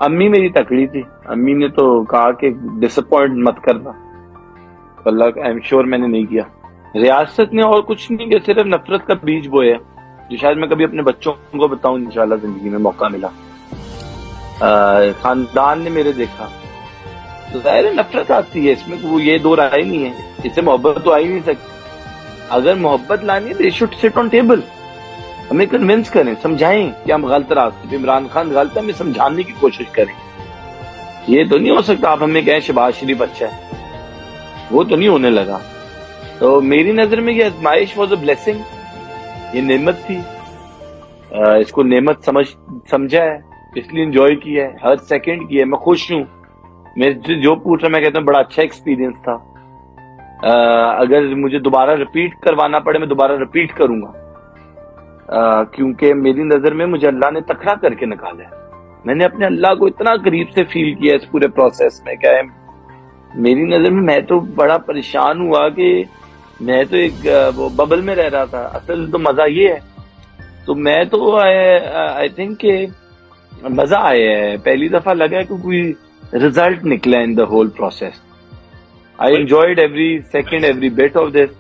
امی میری تکڑی تھی، امی نے تو کہا کہ ڈس اپوائنٹ مت کرنا، اللہ کا ایم شیور میں نے نہیں کیا. ریاست نے اور کچھ نہیں کہ صرف نفرت کا بیج بویا جو شاید میں کبھی اپنے بچوں کو بتاؤں انشاءاللہ زندگی میں موقع ملا. خاندان نے میرے دیکھا تو ظاہر ہے نفرت آتی ہے، اس میں وہ یہ دو رائے نہیں ہے، اس سے محبت تو آ ہی نہیں سکتی. اگر محبت لانی ہے تو it should sit on table، ہمیں کنونس کریں، سمجھائیں کہ ہم غلط راستے، عمران خان غلط ہے، ہمیں سمجھانے کی کوشش کریں. یہ تو نہیں ہو سکتا آپ ہمیں کہیں شہباز شریف اچھا ہے، وہ تو نہیں ہونے لگا. تو میری نظر میں یہ آزمائش واز اے بلیسنگ، یہ نعمت تھی. اس کو نعمت سمجھا ہے، اس لیے انجوائے کیا ہے، ہر سیکنڈ کی ہے. میں خوش ہوں، میں جو پوچھ رہا میں کہتا ہوں بڑا اچھا ایکسپیرینس تھا. اگر مجھے دوبارہ رپیٹ کروانا پڑے میں دوبارہ رپیٹ کروں گا، کیونکہ میری نظر میں مجھے اللہ نے تکڑا کر کے نکالا ہے. میں نے اپنے اللہ کو اتنا قریب سے فیل کیا اس پورے پروسیس میں. کیا ہے میری نظر میں تو بڑا پریشان ہوا کہ میں تو ایک وہ ببل میں رہ رہا تھا. اصل تو مزہ یہ ہے، تو میں تو آئی تھنک کہ مزہ آیا ہے، پہلی دفعہ لگا کہ کوئی رزلٹ نکلا in the whole process. I enjoyed every second, every bit of this.